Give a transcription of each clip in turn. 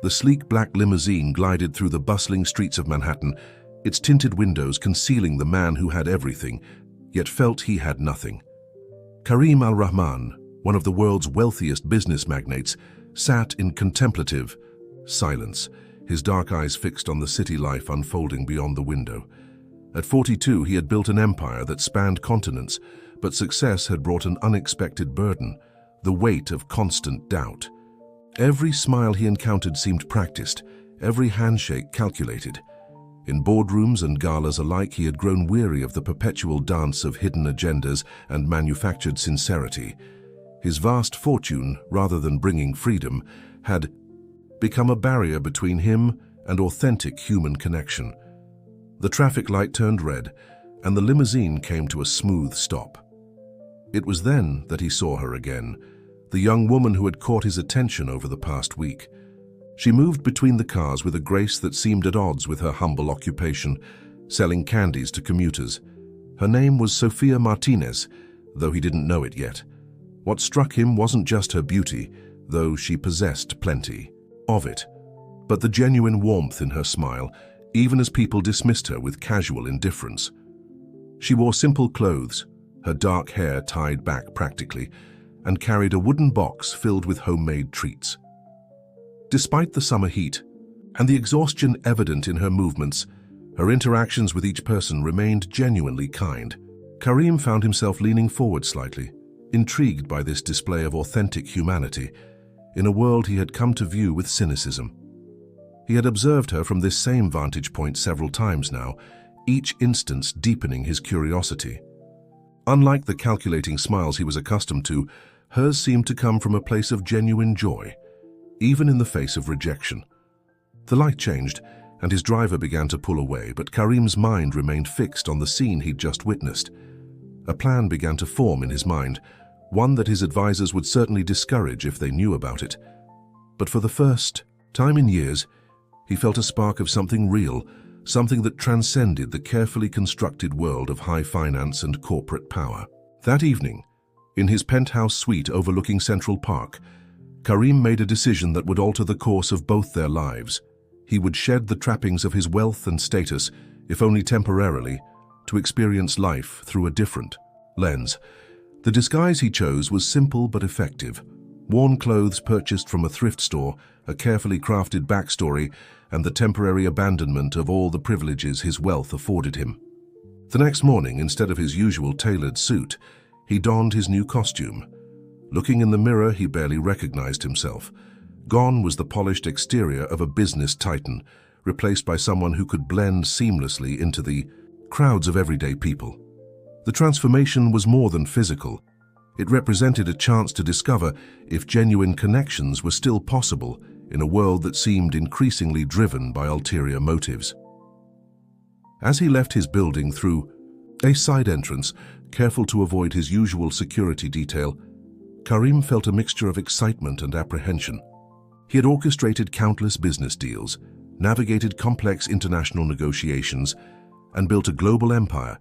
The sleek black limousine glided through the bustling streets of Manhattan, its tinted windows concealing the man who had everything, yet felt he had nothing. Karim al-Rahman, one of the world's wealthiest business magnates, sat in contemplative silence, his dark eyes fixed on the city life unfolding beyond the window. At 42, he had built an empire that spanned continents, but success had brought an unexpected burden, the weight of constant doubt. Every smile he encountered seemed practiced, every handshake calculated. In boardrooms and galas alike, he had grown weary of the perpetual dance of hidden agendas and manufactured sincerity. His vast fortune, rather than bringing freedom, had become a barrier between him and authentic human connection. The traffic light turned red, and the limousine came to a smooth stop. It was then that he saw her again, the young woman who had caught his attention over the past week. She moved between the cars with a grace that seemed at odds with her humble occupation, selling candies to commuters. Her name was Sophia Martinez, though he didn't know it yet. What struck him wasn't just her beauty, though she possessed plenty of it, but the genuine warmth in her smile, even as people dismissed her with casual indifference. She wore simple clothes, her dark hair tied back practically, and carried a wooden box filled with homemade treats. Despite the summer heat and the exhaustion evident in her movements, her interactions with each person remained genuinely kind. Karim found himself leaning forward slightly, intrigued by this display of authentic humanity in a world he had come to view with cynicism. He had observed her from this same vantage point several times now, each instance deepening his curiosity. Unlike the calculating smiles he was accustomed to, hers seemed to come from a place of genuine joy, even in the face of rejection. The light changed, and his driver began to pull away, but Karim's mind remained fixed on the scene he'd just witnessed. A plan began to form in his mind, one that his advisors would certainly discourage if they knew about it. But for the first time in years, he felt a spark of something real, something that transcended the carefully constructed world of high finance and corporate power. That evening, in his penthouse suite overlooking Central Park, Karim made a decision that would alter the course of both their lives. He would shed the trappings of his wealth and status, if only temporarily, to experience life through a different lens. The disguise he chose was simple but effective. Worn clothes purchased from a thrift store, a carefully crafted backstory, and the temporary abandonment of all the privileges his wealth afforded him. The next morning, instead of his usual tailored suit, he donned his new costume. Looking in the mirror, he barely recognized himself. Gone was the polished exterior of a business titan, replaced by someone who could blend seamlessly into the crowds of everyday people. The transformation was more than physical. It represented a chance to discover if genuine connections were still possible in a world that seemed increasingly driven by ulterior motives. As he left his building through a side entrance, careful to avoid his usual security detail, Karim felt a mixture of excitement and apprehension. He had orchestrated countless business deals, navigated complex international negotiations, and built a global empire,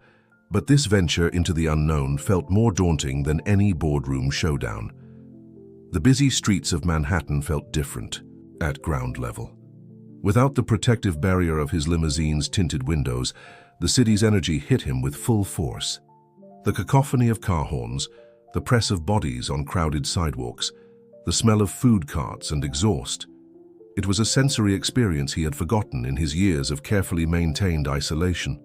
but this venture into the unknown felt more daunting than any boardroom showdown. The busy streets of Manhattan felt different, at ground level. Without the protective barrier of his limousine's tinted windows, the city's energy hit him with full force. The cacophony of car horns, the press of bodies on crowded sidewalks, the smell of food carts and exhaust. It was a sensory experience he had forgotten in his years of carefully maintained isolation.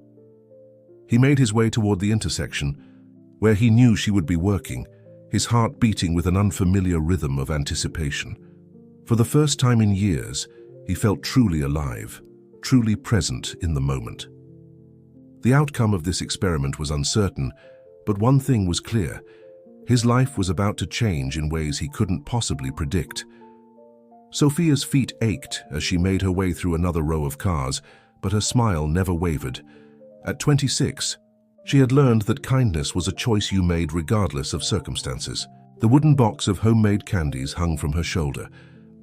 He made his way toward the intersection, where he knew she would be working, his heart beating with an unfamiliar rhythm of anticipation. For the first time in years, he felt truly alive, truly present in the moment. The outcome of this experiment was uncertain, but one thing was clear. His life was about to change in ways he couldn't possibly predict. Sophia's feet ached as she made her way through another row of cars, but her smile never wavered. At 26, she had learned that kindness was a choice you made regardless of circumstances. The wooden box of homemade candies hung from her shoulder,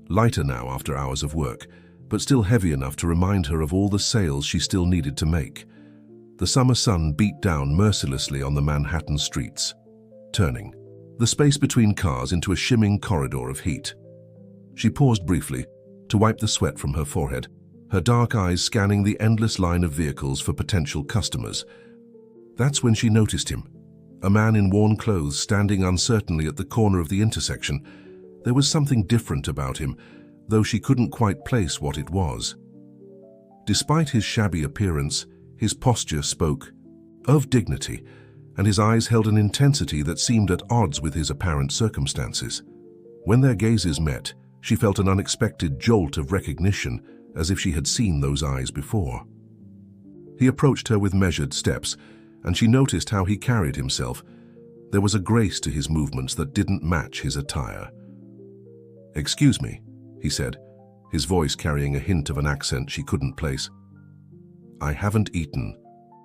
lighter now after hours of work, but still heavy enough to remind her of all the sales she still needed to make. The summer sun beat down mercilessly on the Manhattan streets, turning the space between cars into a shimming corridor of heat. She paused briefly, to wipe the sweat from her forehead, her dark eyes scanning the endless line of vehicles for potential customers. That's when she noticed him, a man in worn clothes standing uncertainly at the corner of the intersection. There was something different about him, though she couldn't quite place what it was. Despite his shabby appearance, his posture spoke of dignity, and his eyes held an intensity that seemed at odds with his apparent circumstances. When their gazes met, she felt an unexpected jolt of recognition, as if she had seen those eyes before. He approached her with measured steps, and she noticed how he carried himself. There was a grace to his movements that didn't match his attire. "Excuse me," he said, his voice carrying a hint of an accent she couldn't place. "I haven't eaten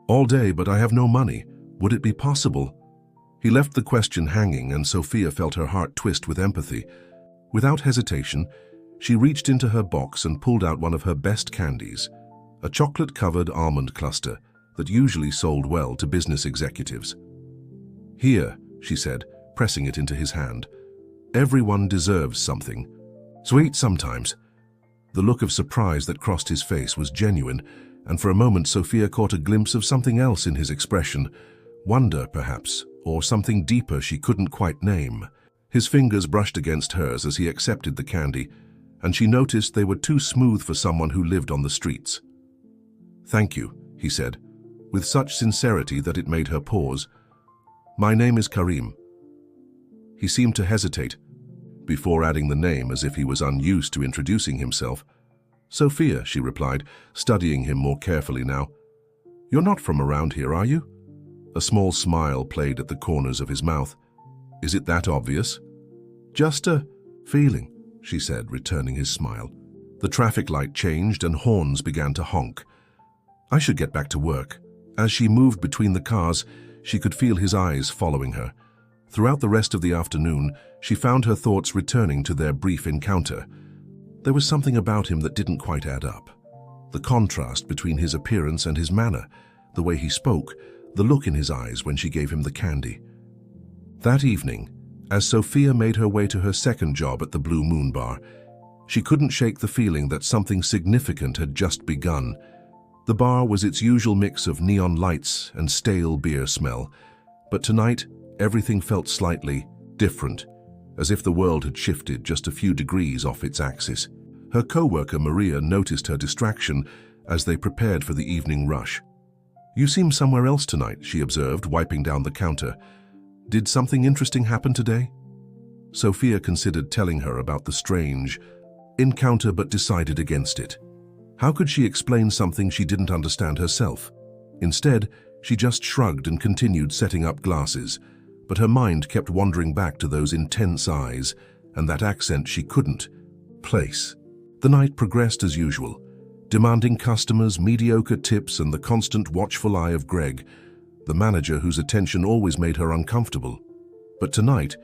all day, but I have no money. Would it be possible?" He left the question hanging, and Sophia felt her heart twist with empathy. Without hesitation, she reached into her box and pulled out one of her best candies, a chocolate-covered almond cluster that usually sold well to business executives. "Here," she said, pressing it into his hand. "Everyone deserves something. Sweet sometimes." The look of surprise that crossed his face was genuine, and for a moment Sophia caught a glimpse of something else in his expression. Wonder, perhaps, or something deeper she couldn't quite name. His fingers brushed against hers as he accepted the candy, and she noticed they were too smooth for someone who lived on the streets. "Thank you," he said, with such sincerity that it made her pause. "My name is Karim." He seemed to hesitate, before adding the name as if he was unused to introducing himself. "Sophia," she replied, studying him more carefully now. "You're not from around here, are you?" A small smile played at the corners of his mouth. "Is it that obvious?" "Just a feeling," she said, returning his smile. The traffic light changed and horns began to honk. "I should get back to work." As she moved between the cars, she could feel his eyes following her. Throughout the rest of the afternoon, she found her thoughts returning to their brief encounter. There was something about him that didn't quite add up. The contrast between his appearance and his manner, the way he spoke, the look in his eyes when she gave him the candy. That evening, as Sophia made her way to her second job at the Blue Moon Bar, she couldn't shake the feeling that something significant had just begun. The bar was its usual mix of neon lights and stale beer smell, but tonight everything felt slightly different, as if the world had shifted just a few degrees off its axis. Her co-worker Maria noticed her distraction as they prepared for the evening rush. "You seem somewhere else tonight," she observed, wiping down the counter. "Did something interesting happen today?" Sophia considered telling her about the strange encounter but decided against it. How could she explain something she didn't understand herself? Instead, she just shrugged and continued setting up glasses, but her mind kept wandering back to those intense eyes and that accent she couldn't place. The night progressed as usual, demanding customers, mediocre tips, and the constant watchful eye of Greg, the manager whose attention always made her uncomfortable. But tonight,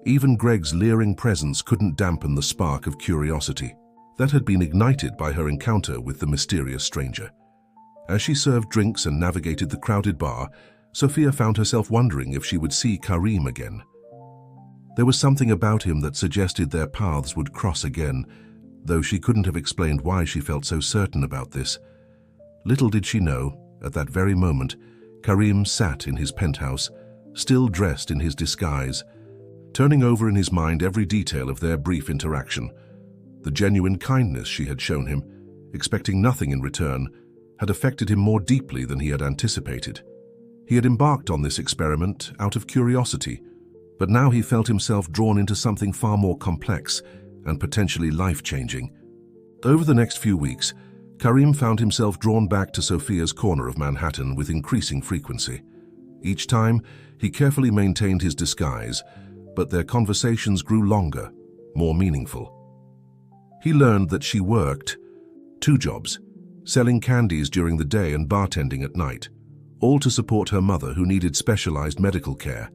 even Greg's leering presence couldn't dampen the spark of curiosity that had been ignited by her encounter with the mysterious stranger. As she served drinks and navigated the crowded bar, Sophia found herself wondering if she would see Karim again. There was something about him that suggested their paths would cross again, though she couldn't have explained why she felt so certain about this. Little did she know, at that very moment, Karim sat in his penthouse, still dressed in his disguise, turning over in his mind every detail of their brief interaction. The genuine kindness she had shown him, expecting nothing in return, had affected him more deeply than he had anticipated. He had embarked on this experiment out of curiosity, but now he felt himself drawn into something far more complex and potentially life-changing. Over the next few weeks, Karim found himself drawn back to Sophia's corner of Manhattan with increasing frequency. Each time, he carefully maintained his disguise, but their conversations grew longer, more meaningful. He learned that she worked 2 jobs, selling candies during the day and bartending at night, all to support her mother who needed specialized medical care.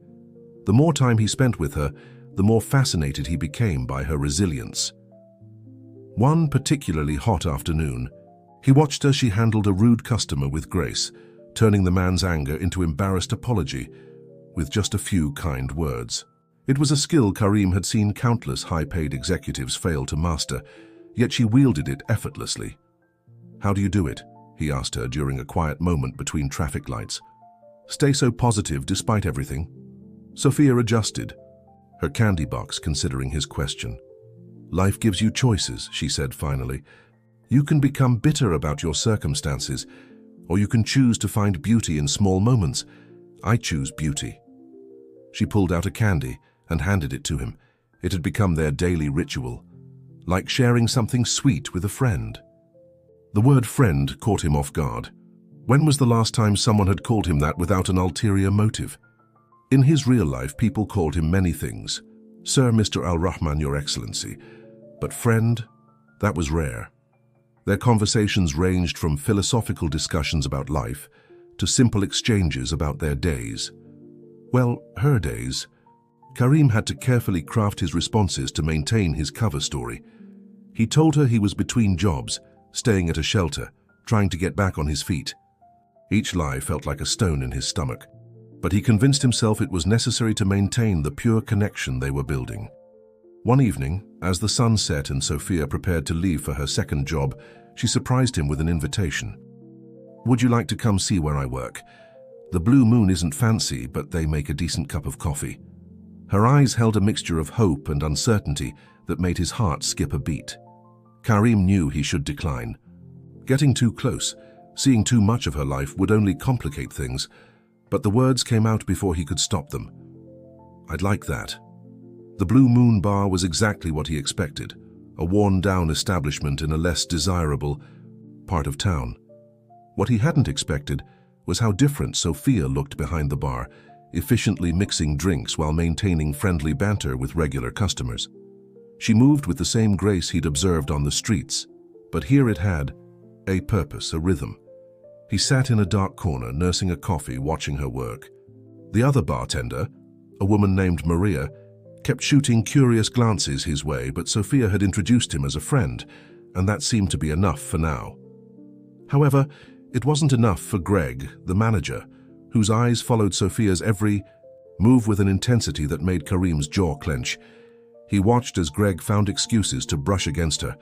The more time he spent with her, the more fascinated he became by her resilience. One particularly hot afternoon, he watched as she handled a rude customer with grace, turning the man's anger into embarrassed apology with just a few kind words. It was a skill Karim had seen countless high-paid executives fail to master, yet she wielded it effortlessly. "How do you do it?" he asked her during a quiet moment between traffic lights. "Stay so positive despite everything." Sophia adjusted, her candy box considering his question. "Life gives you choices," she said finally. "You can become bitter about your circumstances, or you can choose to find beauty in small moments. I choose beauty." She pulled out a candy and handed it to him. It had become their daily ritual, like sharing something sweet with a friend. The word friend caught him off guard. When was the last time someone had called him that without an ulterior motive? In his real life, people called him many things. "Sir, Mr. Al-Rahman, Your Excellency." But friend, that was rare. Their conversations ranged from philosophical discussions about life to simple exchanges about their days. Well, her days. Karim had to carefully craft his responses to maintain his cover story. He told her he was between jobs, staying at a shelter, trying to get back on his feet. Each lie felt like a stone in his stomach, but he convinced himself it was necessary to maintain the pure connection they were building. One evening, as the sun set and Sophia prepared to leave for her second job, she surprised him with an invitation. "Would you like to come see where I work? The Blue Moon isn't fancy, but they make a decent cup of coffee." Her eyes held a mixture of hope and uncertainty that made his heart skip a beat. Karim knew he should decline. Getting too close, seeing too much of her life would only complicate things, but the words came out before he could stop them. "I'd like that." The Blue Moon Bar was exactly what he expected, a worn-down establishment in a less desirable part of town. What he hadn't expected was how different Sophia looked behind the bar, efficiently mixing drinks while maintaining friendly banter with regular customers. She moved with the same grace he'd observed on the streets, but here it had a purpose, a rhythm. He sat in a dark corner, nursing a coffee, watching her work. The other bartender, a woman named Maria, kept shooting curious glances his way, but Sophia had introduced him as a friend, and that seemed to be enough for now. However, it wasn't enough for Greg, the manager, whose eyes followed Sophia's every move with an intensity that made Karim's jaw clench. He watched as Greg found excuses to brush against her,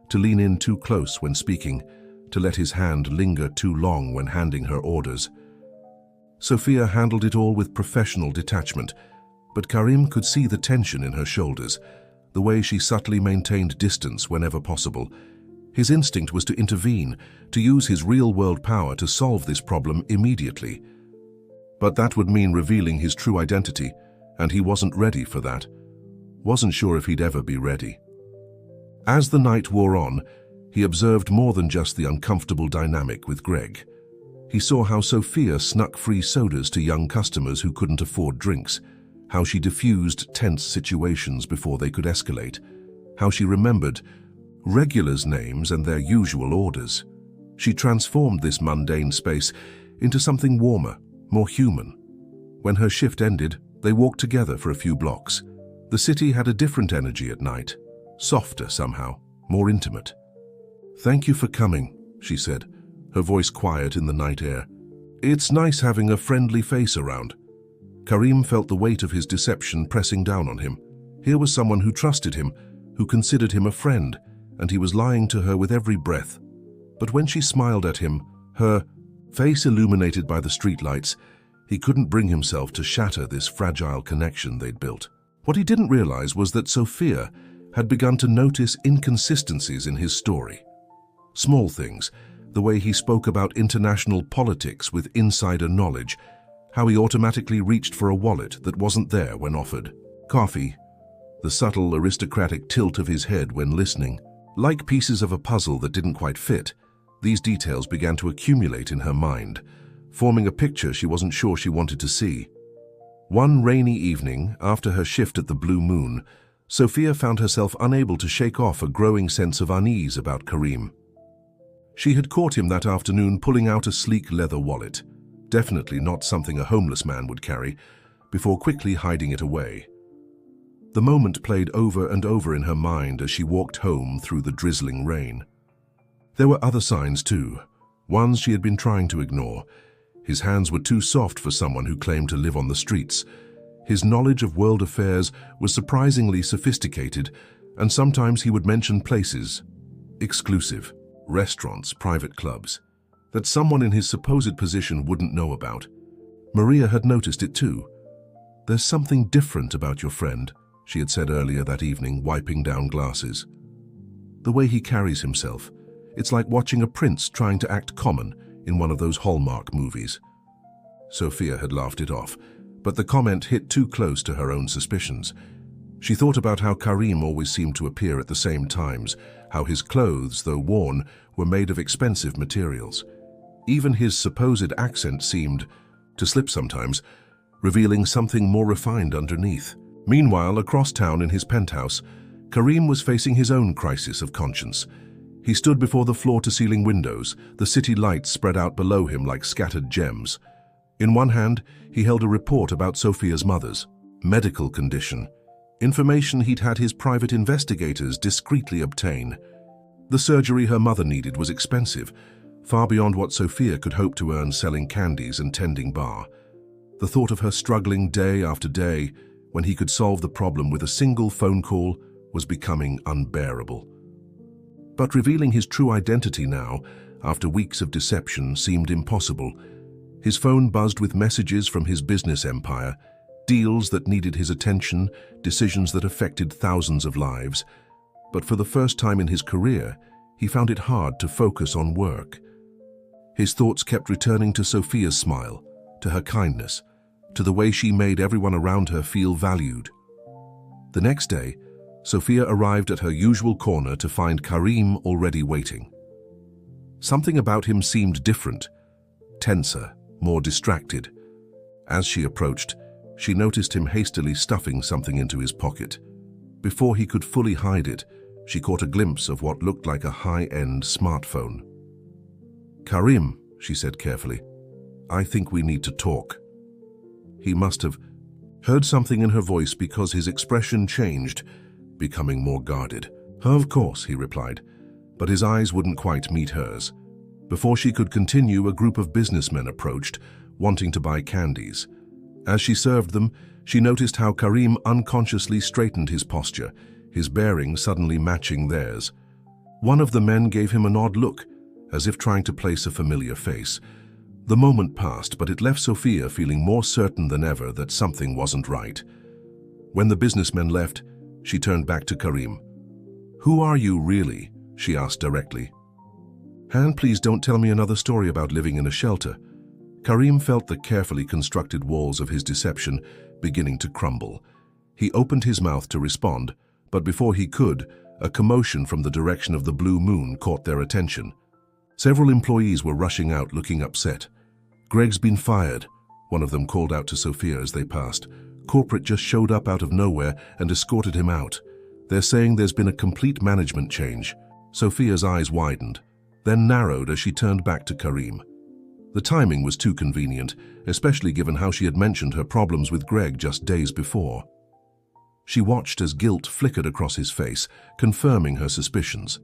to lean in too close when speaking, to let his hand linger too long when handing her orders. Sophia handled it all with professional detachment, but Karim could see the tension in her shoulders, the way she subtly maintained distance whenever possible. His instinct was to intervene, to use his real-world power to solve this problem immediately. But that would mean revealing his true identity, and he wasn't ready for that. Wasn't sure if he'd ever be ready. As the night wore on, he observed more than just the uncomfortable dynamic with Greg. He saw how Sophia snuck free sodas to young customers who couldn't afford drinks, how she diffused tense situations before they could escalate, how she remembered regulars' names and their usual orders. She transformed this mundane space into something warmer, more human. When her shift ended, they walked together for a few blocks. The city had a different energy at night, softer somehow, more intimate. "Thank you for coming," she said, her voice quiet in the night air. "It's nice having a friendly face around." Karim felt the weight of his deception pressing down on him. Here was someone who trusted him, who considered him a friend, and he was lying to her with every breath. But when she smiled at him, her face illuminated by the streetlights, he couldn't bring himself to shatter this fragile connection they'd built. What he didn't realize was that Sophia had begun to notice inconsistencies in his story. Small things, the way he spoke about international politics with insider knowledge, how he automatically reached for a wallet that wasn't there when offered. Coffee, the subtle aristocratic tilt of his head when listening. Like pieces of a puzzle that didn't quite fit, these details began to accumulate in her mind, forming a picture she wasn't sure she wanted to see. One rainy evening, after her shift at the Blue Moon, Sophia found herself unable to shake off a growing sense of unease about Karim. She had caught him that afternoon pulling out a sleek leather wallet, definitely not something a homeless man would carry, before quickly hiding it away. The moment played over and over in her mind as she walked home through the drizzling rain. There were other signs too, ones she had been trying to ignore. His hands were too soft for someone who claimed to live on the streets. His knowledge of world affairs was surprisingly sophisticated, and sometimes he would mention places, Exclusive. Restaurants, private clubs. That someone in his supposed position wouldn't know about. Maria had noticed it too. "There's something different about your friend," she had said earlier that evening, wiping down glasses. "The way he carries himself. It's like watching a prince trying to act common in one of those Hallmark movies." Sophia had laughed it off, but the comment hit too close to her own suspicions. She thought about how Karim always seemed to appear at the same times, how his clothes, though worn, were made of expensive materials. Even his supposed accent seemed to slip sometimes, revealing something more refined underneath. Meanwhile, across town in his penthouse, Karim was facing his own crisis of conscience. He stood before the floor-to-ceiling windows, the city lights spread out below him like scattered gems. In one hand, he held a report about Sophia's mother's medical condition, information he'd had his private investigators discreetly obtain. The surgery her mother needed was expensive, far beyond what Sophia could hope to earn selling candies and tending bar. The thought of her struggling day after day, when he could solve the problem with a single phone call, was becoming unbearable. But revealing his true identity now, after weeks of deception, seemed impossible. His phone buzzed with messages from his business empire, deals that needed his attention, decisions that affected thousands of lives. But for the first time in his career, he found it hard to focus on work. His thoughts kept returning to Sophia's smile, to her kindness, to the way she made everyone around her feel valued. The next day, Sophia arrived at her usual corner to find Karim already waiting. Something about him seemed different, tenser, more distracted. As she approached, she noticed him hastily stuffing something into his pocket. Before he could fully hide it, she caught a glimpse of what looked like a high-end smartphone. "Karim," she said carefully, "I think we need to talk." He must have heard something in her voice because his expression changed, becoming more guarded. "Of course," he replied, but his eyes wouldn't quite meet hers. Before she could continue, a group of businessmen approached, wanting to buy candies. As she served them, she noticed how Karim unconsciously straightened his posture, his bearing suddenly matching theirs. One of the men gave him an odd look, as if trying to place a familiar face. The moment passed, but it left Sophia feeling more certain than ever that something wasn't right. When the businessmen left, she turned back to Karim. "Who are you really?" she asked directly. "And please don't tell me another story about living in a shelter." Karim felt the carefully constructed walls of his deception beginning to crumble. He opened his mouth to respond, but before he could, a commotion from the direction of the blue moon caught their attention. Several employees were rushing out looking upset. "Greg's been fired," one of them called out to Sophia as they passed. "Corporate just showed up out of nowhere and escorted him out. They're saying there's been a complete management change." Sophia's eyes widened, then narrowed as she turned back to Karim. The timing was too convenient, especially given how she had mentioned her problems with Greg just days before. She watched as guilt flickered across his face, confirming her suspicions.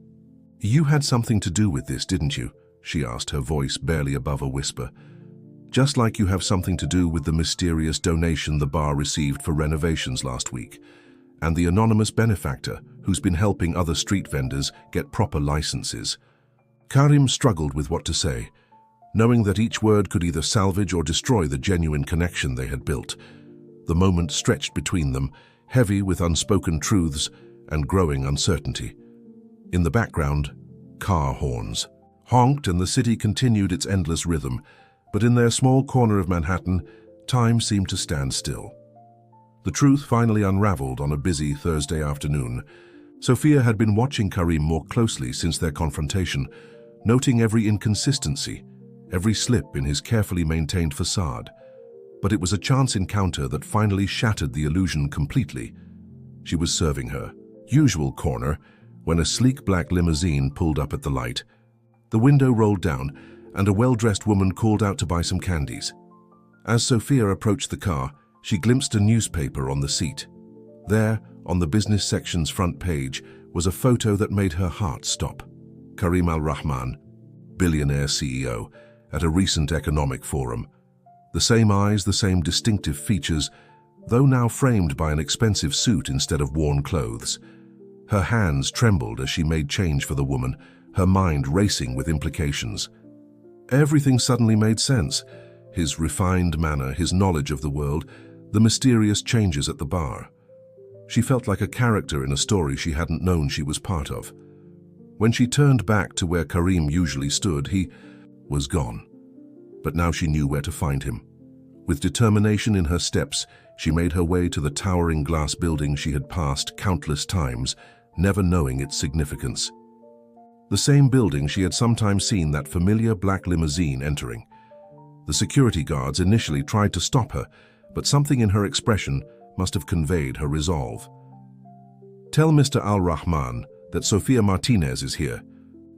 "You had something to do with this, didn't you?" she asked, her voice barely above a whisper. "Just like you have something to do with the mysterious donation the bar received for renovations last week, and the anonymous benefactor who's been helping other street vendors get proper licenses." Karim struggled with what to say, knowing that each word could either salvage or destroy the genuine connection they had built. The moment stretched between them, heavy with unspoken truths and growing uncertainty. In the background, car horns honked and the city continued its endless rhythm, but in their small corner of Manhattan, time seemed to stand still. The truth finally unraveled on a busy Thursday afternoon. Sophia had been watching Karim more closely since their confrontation, noting every inconsistency, every slip in his carefully maintained facade. But it was a chance encounter that finally shattered the illusion completely. She was serving her usual corner when a sleek black limousine pulled up at the light. The window rolled down, and a well-dressed woman called out to buy some candies. As Sophia approached the car, she glimpsed a newspaper on the seat. There, on the business section's front page, was a photo that made her heart stop. Karim Al-Rahman, billionaire CEO, at a recent economic forum. The same eyes, the same distinctive features, though now framed by an expensive suit instead of worn clothes. Her hands trembled as she made change for the woman, her mind racing with implications. Everything suddenly made sense. His refined manner, his knowledge of the world, the mysterious changes at the bar. She felt like a character in a story she hadn't known she was part of. When she turned back to where Karim usually stood, he was gone. But now she knew where to find him. With determination in her steps, she made her way to the towering glass building she had passed countless times, never knowing its significance. The same building she had sometimes seen that familiar black limousine entering. The security guards initially tried to stop her, but something in her expression must have conveyed her resolve. "Tell Mr. Al-Rahman that Sofia Martinez is here,"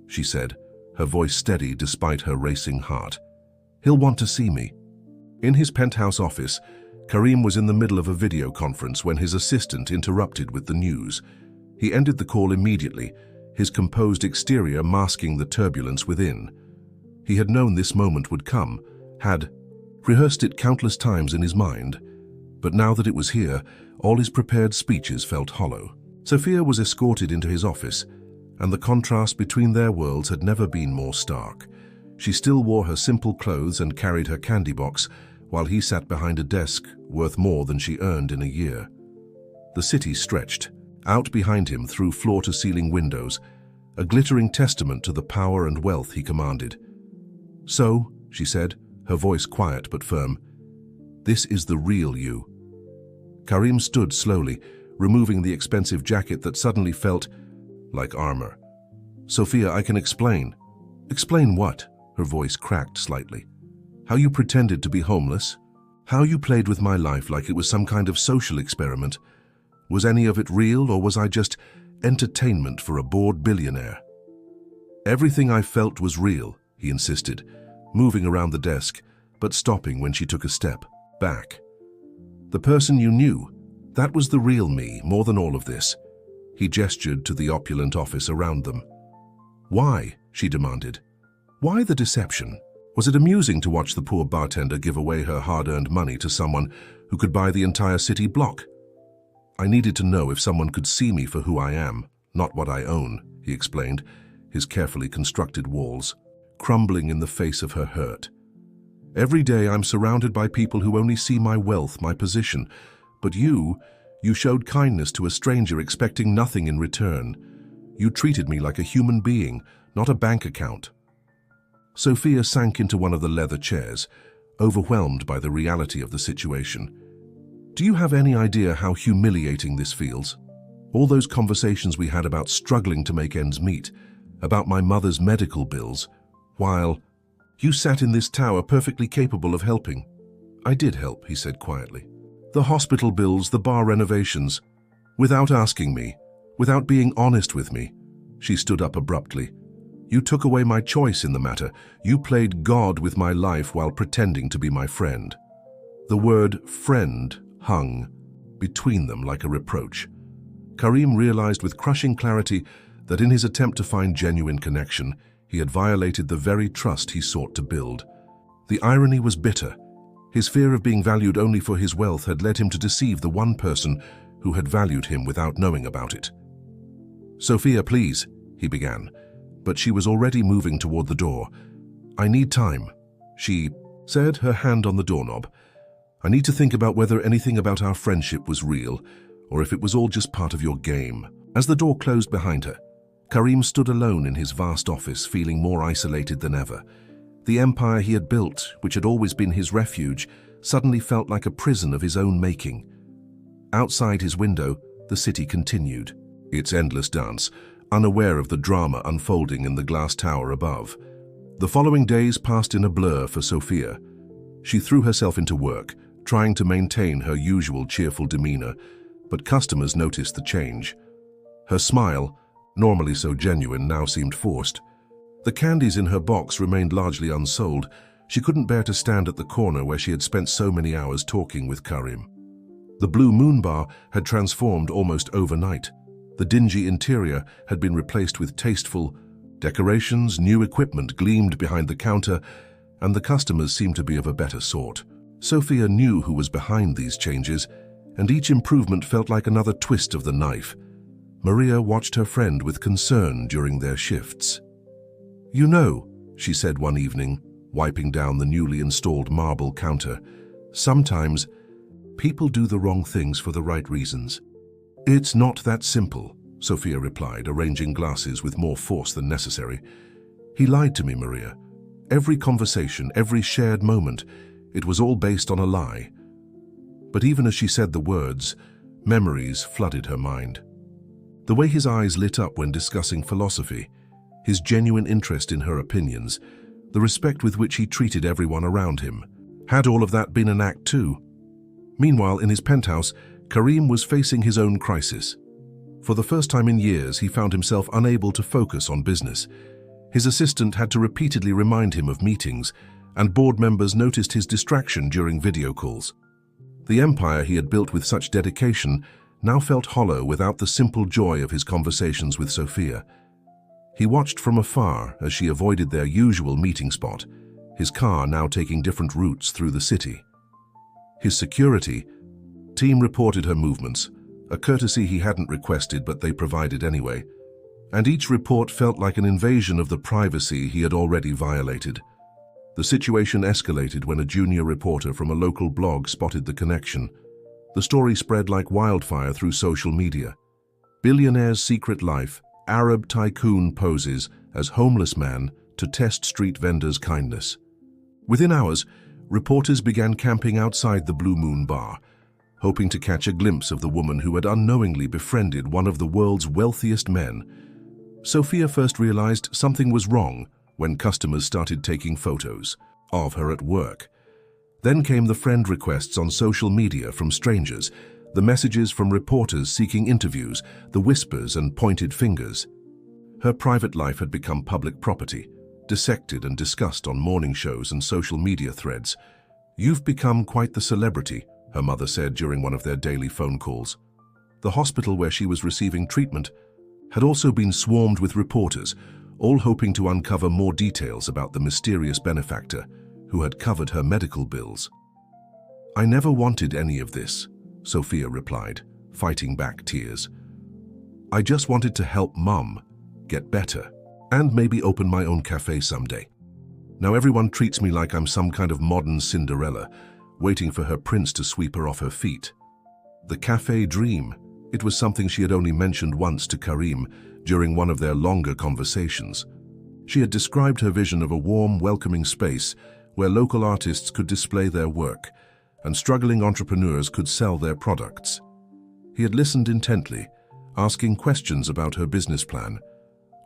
she said, her voice steady despite her racing heart. "He'll want to see me." In his penthouse office, Karim was in the middle of a video conference when his assistant interrupted with the news. He ended the call immediately, his composed exterior masking the turbulence within. He had known this moment would come, had rehearsed it countless times in his mind, but now that it was here, all his prepared speeches felt hollow. Sofia was escorted into his office, and the contrast between their worlds had never been more stark. She still wore her simple clothes and carried her candy box, while he sat behind a desk worth more than she earned in a year. The city stretched out behind him through floor-to-ceiling windows, a glittering testament to the power and wealth he commanded. "So," she said, her voice quiet but firm, "this is the real you." Karim stood slowly, removing the expensive jacket that suddenly felt like armor. "Sofia, I can explain." "Explain what?" Her voice cracked slightly. "How you pretended to be homeless? How you played with my life like it was some kind of social experiment? Was any of it real, or was I just entertainment for a bored billionaire?" "Everything I felt was real," he insisted, moving around the desk, but stopping when she took a step back. "The person you knew, that was the real me, more than all of this." He gestured to the opulent office around them. "Why?" she demanded. "Why the deception? Was it amusing to watch the poor bartender give away her hard-earned money to someone who could buy the entire city block? I needed to know if someone could see me for who I am, not what I own," he explained, his carefully constructed walls crumbling in the face of her hurt. "Every day I'm surrounded by people who only see my wealth, my position. But you showed kindness to a stranger expecting nothing in return. You treated me like a human being, not a bank account." Sofia sank into one of the leather chairs, overwhelmed by the reality of the situation. "Do you have any idea how humiliating this feels? All those conversations we had about struggling to make ends meet, about my mother's medical bills, while you sat in this tower perfectly capable of helping." "I did help," he said quietly. "The hospital bills, the bar renovations, without asking me, without being honest with me." She stood up abruptly. "You took away my choice in the matter. You played God with my life while pretending to be my friend." The word friend hung between them like a reproach. Karim realized with crushing clarity that in his attempt to find genuine connection, he had violated the very trust he sought to build. The irony was bitter. His fear of being valued only for his wealth had led him to deceive the one person who had valued him without knowing about it. "Sofia, please," he began, but she was already moving toward the door. "I need time," she said, her hand on the doorknob. "I need to think about whether anything about our friendship was real, or if it was all just part of your game." As the door closed behind her, Karim stood alone in his vast office, feeling more isolated than ever. The empire he had built, which had always been his refuge, suddenly felt like a prison of his own making. Outside his window, the city continued its endless dance, unaware of the drama unfolding in the glass tower above. The following days passed in a blur for Sofia. She threw herself into work, trying to maintain her usual cheerful demeanor, but customers noticed the change. Her smile, normally so genuine, now seemed forced. The candies in her box remained largely unsold. She couldn't bear to stand at the corner where she had spent so many hours talking with Karim. The Blue Moon Bar had transformed almost overnight. The dingy interior had been replaced with tasteful decorations, new equipment gleamed behind the counter, and the customers seemed to be of a better sort. Sofia knew who was behind these changes, and each improvement felt like another twist of the knife. Maria watched her friend with concern during their shifts. "You know," she said one evening, wiping down the newly installed marble counter, "sometimes people do the wrong things for the right reasons." "It's not that simple," Sophia replied, arranging glasses with more force than necessary. "He lied to me, Maria. Every conversation, every shared moment, it was all based on a lie." But even as she said the words, memories flooded her mind. The way his eyes lit up when discussing philosophy, his genuine interest in her opinions, the respect with which he treated everyone around him. Had all of that been an act too? Meanwhile, in his penthouse, Karim was facing his own crisis. For the first time in years, he found himself unable to focus on business. His assistant had to repeatedly remind him of meetings, and board members noticed his distraction during video calls. The empire he had built with such dedication now felt hollow without the simple joy of his conversations with Sophia. He watched from afar as she avoided their usual meeting spot, his car now taking different routes through the city. His security team reported her movements, a courtesy he hadn't requested but they provided anyway, and each report felt like an invasion of the privacy he had already violated. The situation escalated when a junior reporter from a local blog spotted the connection. The story spread like wildfire through social media. Billionaire's secret life, Arab tycoon poses as homeless man to test street vendors' kindness. Within hours, reporters began camping outside the Blue Moon bar, hoping to catch a glimpse of the woman who had unknowingly befriended one of the world's wealthiest men. Sophia first realized something was wrong when customers started taking photos of her at work. Then came the friend requests on social media from strangers, the messages from reporters seeking interviews, the whispers and pointed fingers. Her private life had become public property, dissected and discussed on morning shows and social media threads. "You've become quite the celebrity," her mother said during one of their daily phone calls. The hospital where she was receiving treatment had also been swarmed with reporters, all hoping to uncover more details about the mysterious benefactor who had covered her medical bills. "I never wanted any of this," Sophia replied, fighting back tears. "I just wanted to help Mum get better and maybe open my own cafe someday. Now everyone treats me like I'm some kind of modern Cinderella, waiting for her prince to sweep her off her feet." The cafe dream, it was something she had only mentioned once to Karim during one of their longer conversations. She had described her vision of a warm, welcoming space where local artists could display their work and struggling entrepreneurs could sell their products. He had listened intently, asking questions about her business plan,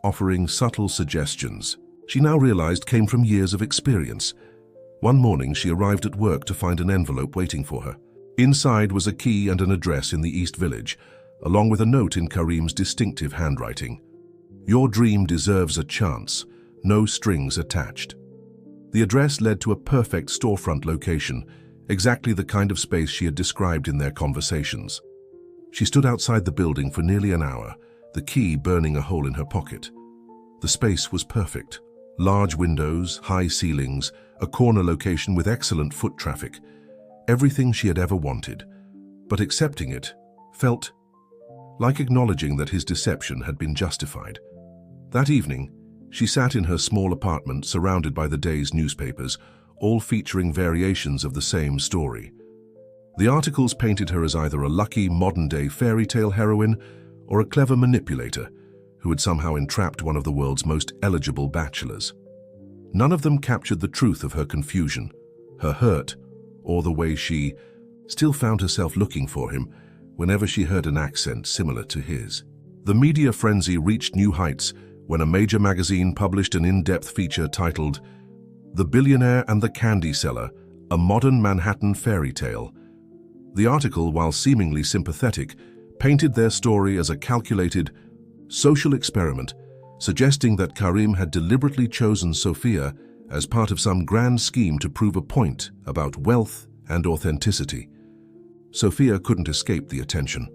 offering subtle suggestions she now realized came from years of experience. One morning, she arrived at work to find an envelope waiting for her. Inside was a key and an address in the East Village, along with a note in Karim's distinctive handwriting. "Your dream deserves a chance, no strings attached." The address led to a perfect storefront location, exactly the kind of space she had described in their conversations. She stood outside the building for nearly an hour, the key burning a hole in her pocket. The space was perfect. Large windows, high ceilings, a corner location with excellent foot traffic. Everything she had ever wanted. But accepting it felt like acknowledging that his deception had been justified. That evening, she sat in her small apartment surrounded by the day's newspapers, all featuring variations of the same story. The articles painted her as either a lucky modern-day fairy tale heroine or a clever manipulator who had somehow entrapped one of the world's most eligible bachelors. None of them captured the truth of her confusion, her hurt, or the way she still found herself looking for him whenever she heard an accent similar to his. The media frenzy reached new heights when a major magazine published an in-depth feature titled "The Billionaire and the Candy Seller, a Modern Manhattan Fairy Tale." The article, while seemingly sympathetic, painted their story as a calculated social experiment, suggesting that Karim had deliberately chosen Sophia as part of some grand scheme to prove a point about wealth and authenticity. Sophia couldn't escape the attention.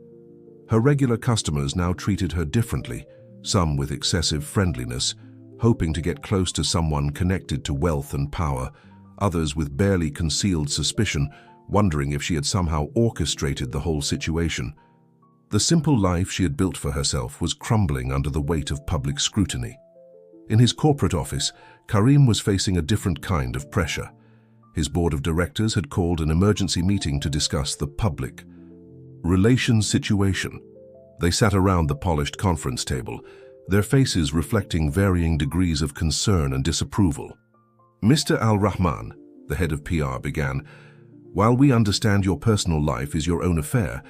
Her regular customers now treated her differently, some with excessive friendliness, hoping to get close to someone connected to wealth and power, others with barely concealed suspicion, wondering if she had somehow orchestrated the whole situation. The simple life she had built for herself was crumbling under the weight of public scrutiny. In his corporate office, Karim was facing a different kind of pressure. His board of directors had called an emergency meeting to discuss the public relations situation. They sat around the polished conference table, their faces reflecting varying degrees of concern and disapproval. Mr. Al-Rahman, the head of PR, began, "While we understand your personal life is your own affair,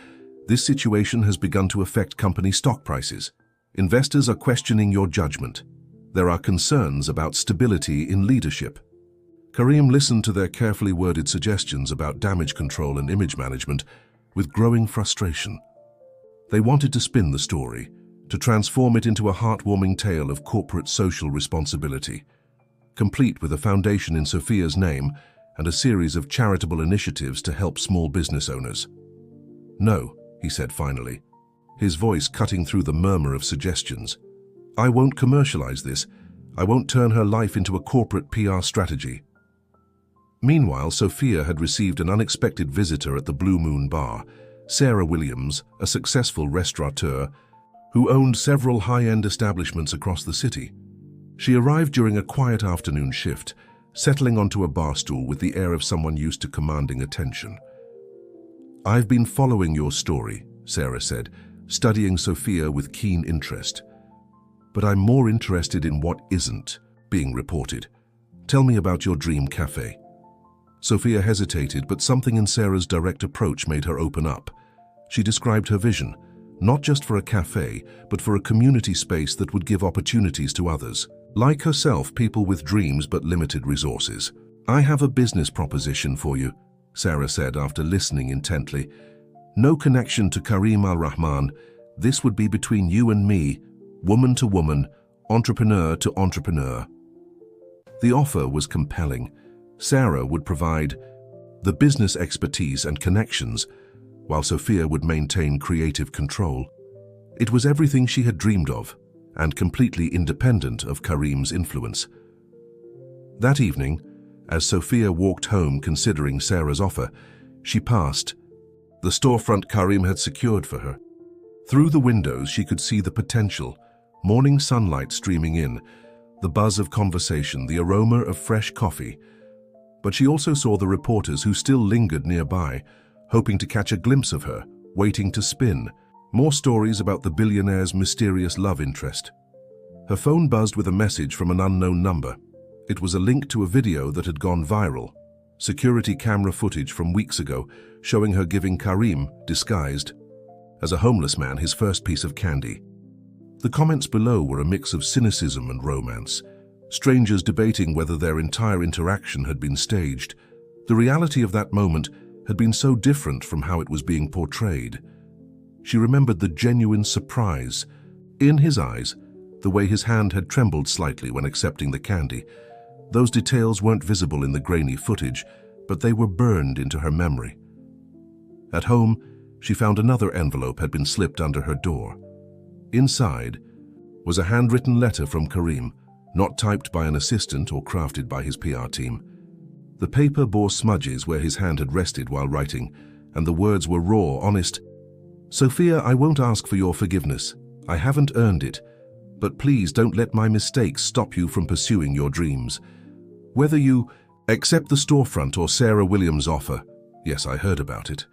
this situation has begun to affect company stock prices. Investors are questioning your judgment. There are concerns about stability in leadership." Karim listened to their carefully worded suggestions about damage control and image management with growing frustration. They wanted to spin the story, to transform it into a heartwarming tale of corporate social responsibility, complete with a foundation in Sophia's name and a series of charitable initiatives to help small business owners. "No," he said finally, his voice cutting through the murmur of suggestions. "I won't commercialize this. I won't turn her life into a corporate PR strategy." Meanwhile, Sophia had received an unexpected visitor at the Blue Moon Bar, Sarah Williams, a successful restaurateur who owned several high-end establishments across the city. She arrived during a quiet afternoon shift, settling onto a bar stool with the air of someone used to commanding attention. "I've been following your story," Sarah said, studying Sophia with keen interest. "But I'm more interested in what isn't being reported. Tell me about your dream cafe." Sophia hesitated, but something in Sarah's direct approach made her open up. She described her vision, not just for a cafe, but for a community space that would give opportunities to others. Like herself, people with dreams but limited resources. "I have a business proposition for you," Sarah said after listening intently. "No connection to Karim Al-Rahman. This would be between you and me, woman to woman, entrepreneur to entrepreneur." The offer was compelling. Sarah would provide the business expertise and connections, while Sophia would maintain creative control. It was everything she had dreamed of, and completely independent of Karim's influence. That evening, as Sophia walked home considering Sarah's offer, she passed the storefront Karim had secured for her. Through the windows she could see the potential, morning sunlight streaming in, the buzz of conversation, the aroma of fresh coffee. But she also saw the reporters who still lingered nearby, hoping to catch a glimpse of her, waiting to spin more stories about the billionaire's mysterious love interest. Her phone buzzed with a message from an unknown number. It was a link to a video that had gone viral, security camera footage from weeks ago showing her giving Karim, disguised as a homeless man, his first piece of candy. The comments below were a mix of cynicism and romance, strangers debating whether their entire interaction had been staged. The reality of that moment had been so different from how it was being portrayed. She remembered the genuine surprise in his eyes, the way his hand had trembled slightly when accepting the candy. Those details weren't visible in the grainy footage, but they were burned into her memory. At home, she found another envelope had been slipped under her door. Inside was a handwritten letter from Karim, not typed by an assistant or crafted by his PR team. The paper bore smudges where his hand had rested while writing, and the words were raw, honest. "Sophia, I won't ask for your forgiveness. I haven't earned it. But please don't let my mistakes stop you from pursuing your dreams. Whether you accept the storefront or Sarah Williams' offer, yes, I heard about it,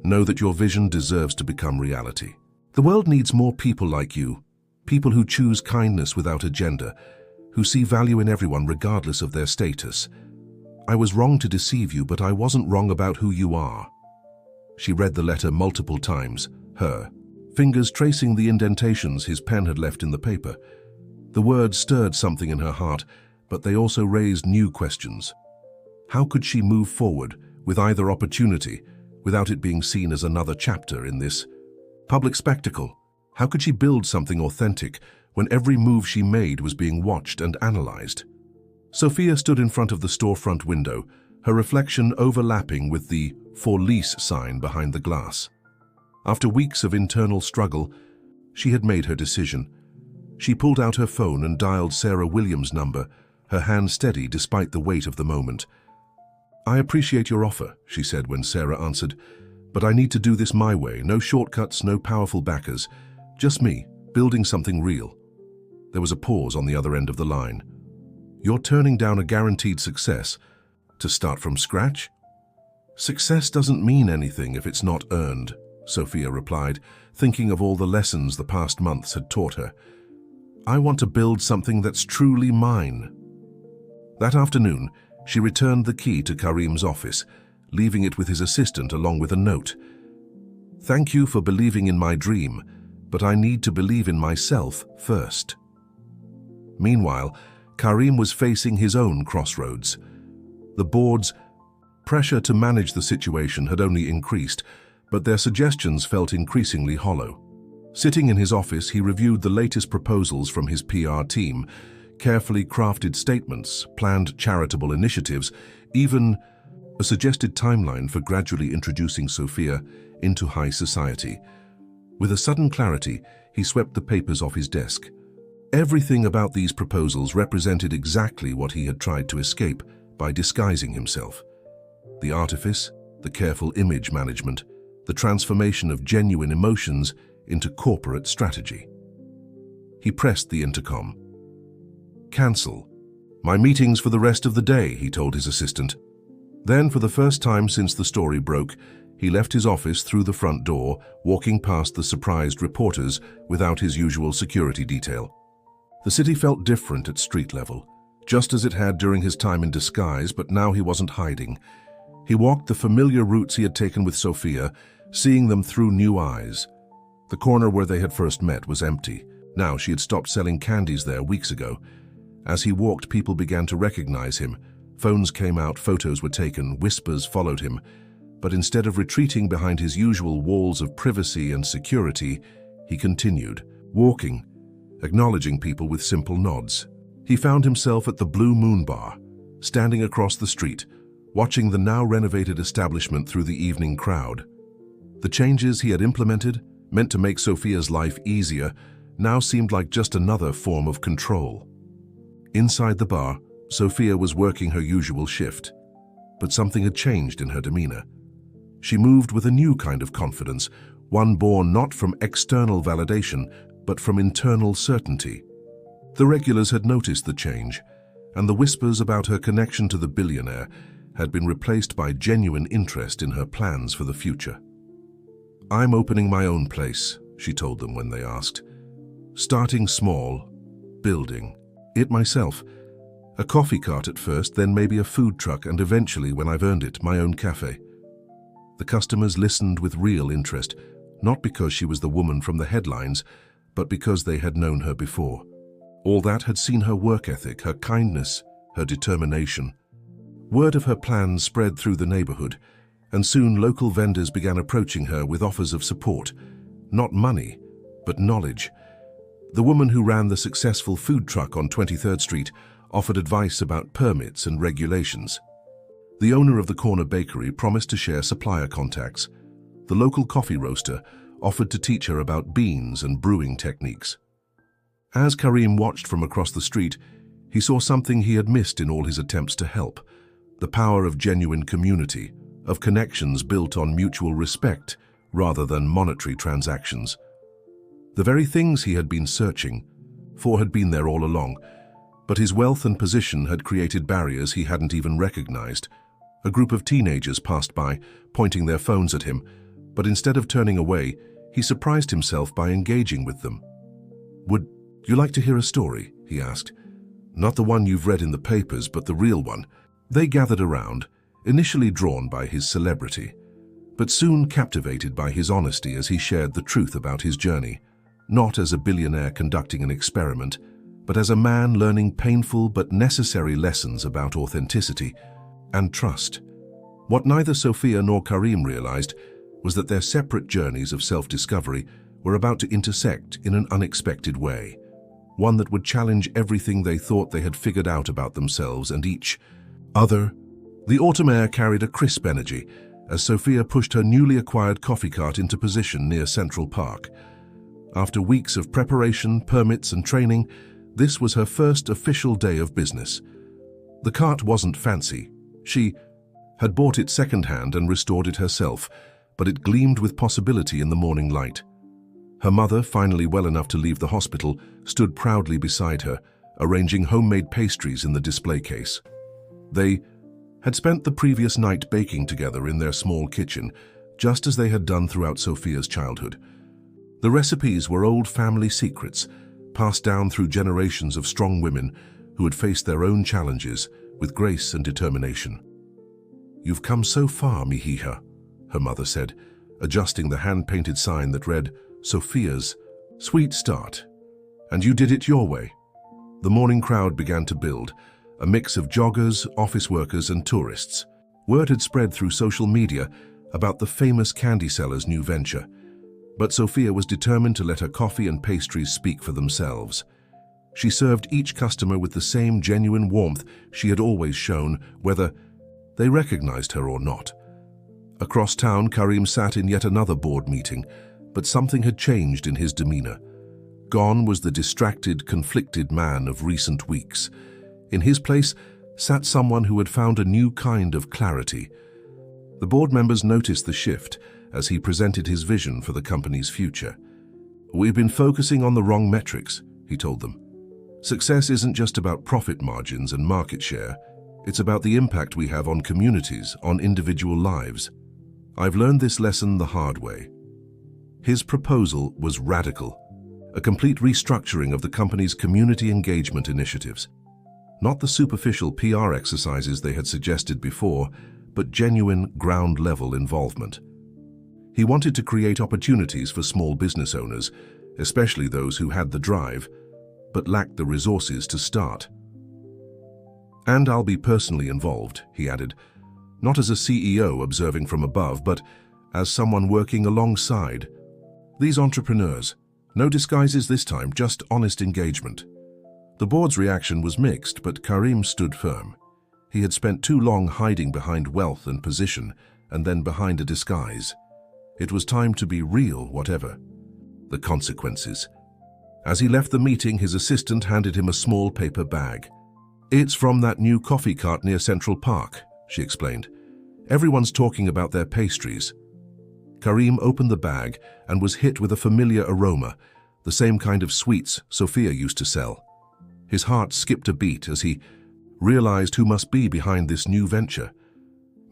know that your vision deserves to become reality. The world needs more people like you, people who choose kindness without agenda, who see value in everyone regardless of their status. I was wrong to deceive you, but I wasn't wrong about who you are." She read the letter multiple times, her fingers tracing the indentations his pen had left in the paper. The words stirred something in her heart, but they also raised new questions. How could she move forward with either opportunity without it being seen as another chapter in this public spectacle? How could she build something authentic when every move she made was being watched and analyzed? Sophia stood in front of the storefront window, her reflection overlapping with the "For Lease" sign behind the glass. After weeks of internal struggle, she had made her decision. She pulled out her phone and dialed Sarah Williams' number, her hand steady despite the weight of the moment. "I appreciate your offer," she said when Sarah answered, But I need to do this my way, no shortcuts, no powerful backers. Just me, building something real. There was a pause on the other end of the line. You're turning down a guaranteed success to start from scratch? Success doesn't mean anything if it's not earned, Sophia replied, thinking of all the lessons the past months had taught her. I want to build something that's truly mine. That afternoon, she returned the key to Karim's office, leaving it with his assistant along with a note. Thank you for believing in my dream, but I need to believe in myself first. Meanwhile, Karim was facing his own crossroads. The board's pressure to manage the situation had only increased, but their suggestions felt increasingly hollow. Sitting in his office, he reviewed the latest proposals from his PR team, carefully crafted statements, planned charitable initiatives, even a suggested timeline for gradually introducing Sophia into high society. With a sudden clarity, he swept the papers off his desk. Everything about these proposals represented exactly what he had tried to escape by disguising himself. The artifice, the careful image management, the transformation of genuine emotions into corporate strategy. He pressed the intercom. Cancel. My meeting's for the rest of the day, he told his assistant. Then, for the first time since the story broke, he left his office through the front door, walking past the surprised reporters without his usual security detail. The city felt different at street level, just as it had during his time in disguise, but now he wasn't hiding. He walked the familiar routes he had taken with Sophia, seeing them through new eyes. The corner where they had first met was empty. Now she had stopped selling candies there weeks ago. As he walked, people began to recognize him. Phones came out, photos were taken, whispers followed him. But instead of retreating behind his usual walls of privacy and security, he continued, walking, acknowledging people with simple nods. He found himself at the Blue Moon Bar, standing across the street, watching the now renovated establishment through the evening crowd. The changes he had implemented, meant to make Sophia's life easier, now seemed like just another form of control. Inside the bar, Sophia was working her usual shift, but something had changed in her demeanor. She moved with a new kind of confidence, one born not from external validation, but from internal certainty. The regulars had noticed the change, and the whispers about her connection to the billionaire had been replaced by genuine interest in her plans for the future. I'm opening my own place, she told them when they asked. Starting small, building it myself. A coffee cart at first, then maybe a food truck, and eventually, when I've earned it, my own cafe. The customers listened with real interest, not because she was the woman from the headlines, but because they had known her before. All that had seen her work ethic, her kindness, her determination. Word of her plans spread through the neighborhood, and soon local vendors began approaching her with offers of support. Not money, but knowledge. The woman who ran the successful food truck on 23rd Street offered advice about permits and regulations. The owner of the corner bakery promised to share supplier contacts. The local coffee roaster offered to teach her about beans and brewing techniques. As Karim watched from across the street, he saw something he had missed in all his attempts to help: the power of genuine community, of connections built on mutual respect rather than monetary transactions. The very things he had been searching for had been there all along, but his wealth and position had created barriers he hadn't even recognized. A group of teenagers passed by, pointing their phones at him, but instead of turning away, he surprised himself by engaging with them. "Would you like to hear a story?" he asked. "Not the one you've read in the papers, but the real one." They gathered around, initially drawn by his celebrity, but soon captivated by his honesty as he shared the truth about his journey, not as a billionaire conducting an experiment, but as a man learning painful but necessary lessons about authenticity and trust. What neither Sophia nor Karim realized was that their separate journeys of self-discovery were about to intersect in an unexpected way, one that would challenge everything they thought they had figured out about themselves and each other. The autumn air carried a crisp energy as Sophia pushed her newly acquired coffee cart into position near Central Park. After weeks of preparation, permits, and training, this was her first official day of business. The cart wasn't fancy. She had bought it secondhand and restored it herself, but it gleamed with possibility in the morning light. Her mother, finally well enough to leave the hospital, stood proudly beside her, arranging homemade pastries in the display case. They had spent the previous night baking together in their small kitchen, just as they had done throughout Sophia's childhood. The recipes were old family secrets, passed down through generations of strong women who had faced their own challenges with grace and determination. "You've come so far, Mihija," her mother said, adjusting the hand-painted sign that read, "Sophia's Sweet Start. And you did it your way." The morning crowd began to build, a mix of joggers, office workers, and tourists. Word had spread through social media about the famous candy seller's new venture, but Sophia was determined to let her coffee and pastries speak for themselves. She served each customer with the same genuine warmth she had always shown, whether they recognized her or not. Across town, Karim sat in yet another board meeting, but something had changed in his demeanor. Gone was the distracted, conflicted man of recent weeks. In his place sat someone who had found a new kind of clarity. The board members noticed the shift as he presented his vision for the company's future. "We've been focusing on the wrong metrics," he told them. "Success isn't just about profit margins and market share. It's about the impact we have on communities, on individual lives. I've learned this lesson the hard way." His proposal was radical, a complete restructuring of the company's community engagement initiatives. Not the superficial PR exercises they had suggested before, but genuine ground-level involvement. He wanted to create opportunities for small business owners, especially those who had the drive, but lacked the resources to start. "And I'll be personally involved," he added, "not as a CEO observing from above, but as someone working alongside these entrepreneurs. No disguises this time, just honest engagement." The board's reaction was mixed, but Karim stood firm. He had spent too long hiding behind wealth and position, and then behind a disguise. It was time to be real, whatever the consequences. As he left the meeting, his assistant handed him a small paper bag. "It's from that new coffee cart near Central Park," she explained. "Everyone's talking about their pastries." Karim opened the bag and was hit with a familiar aroma, the same kind of sweets Sophia used to sell. His heart skipped a beat as he realized who must be behind this new venture.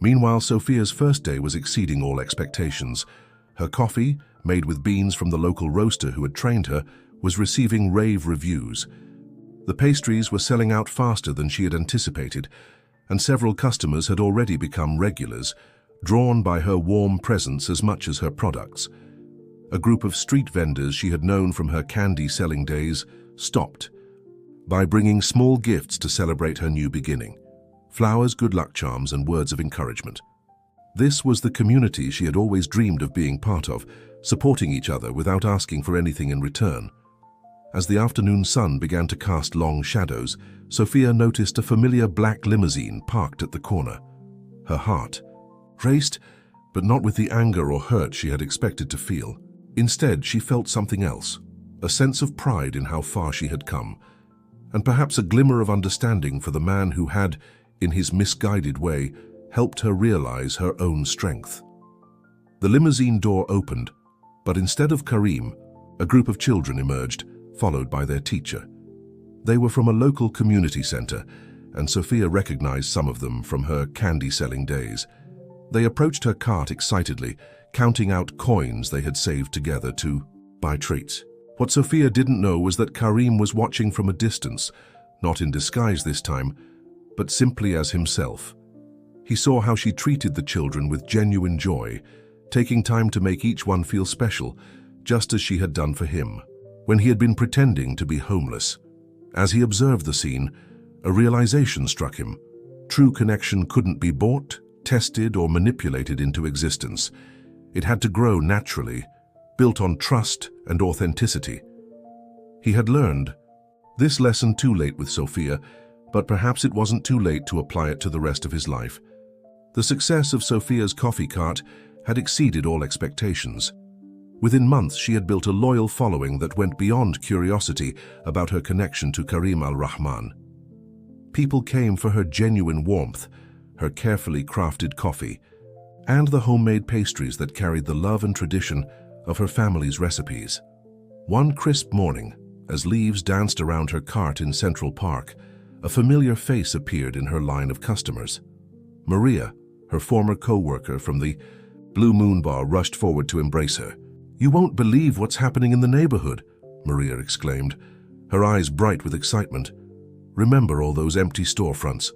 Meanwhile, Sophia's first day was exceeding all expectations. Her coffee, made with beans from the local roaster who had trained her, was receiving rave reviews. The pastries were selling out faster than she had anticipated, and several customers had already become regulars, drawn by her warm presence as much as her products. A group of street vendors she had known from her candy-selling days stopped by bringing small gifts to celebrate her new beginning: flowers, good luck charms, and words of encouragement. This was the community she had always dreamed of being part of, supporting each other without asking for anything in return. As the afternoon sun began to cast long shadows, Sophia noticed a familiar black limousine parked at the corner. Her heart raced, but not with the anger or hurt she had expected to feel. Instead, she felt something else, a sense of pride in how far she had come, and perhaps a glimmer of understanding for the man who had, in his misguided way, helped her realize her own strength. The limousine door opened, but instead of Karim, a group of children emerged, followed by their teacher. They were from a local community center, and Sophia recognized some of them from her candy-selling days. They approached her cart excitedly, counting out coins they had saved together to buy treats. What Sophia didn't know was that Karim was watching from a distance, not in disguise this time, but simply as himself. He saw how she treated the children with genuine joy, taking time to make each one feel special, just as she had done for him, when he had been pretending to be homeless. As he observed the scene, a realization struck him. True connection couldn't be bought, tested, or manipulated into existence. It had to grow naturally, built on trust and authenticity. He had learned this lesson too late with Sophia, but perhaps it wasn't too late to apply it to the rest of his life. The success of Sophia's coffee cart had exceeded all expectations. Within months, she had built a loyal following that went beyond curiosity about her connection to Karim al-Rahman. People came for her genuine warmth, her carefully crafted coffee, and the homemade pastries that carried the love and tradition of her family's recipes. One crisp morning, as leaves danced around her cart in Central Park, a familiar face appeared in her line of customers. Maria, her former co-worker from the Blue Moon Bar, rushed forward to embrace her. "You won't believe what's happening in the neighborhood," Maria exclaimed, her eyes bright with excitement. "Remember all those empty storefronts?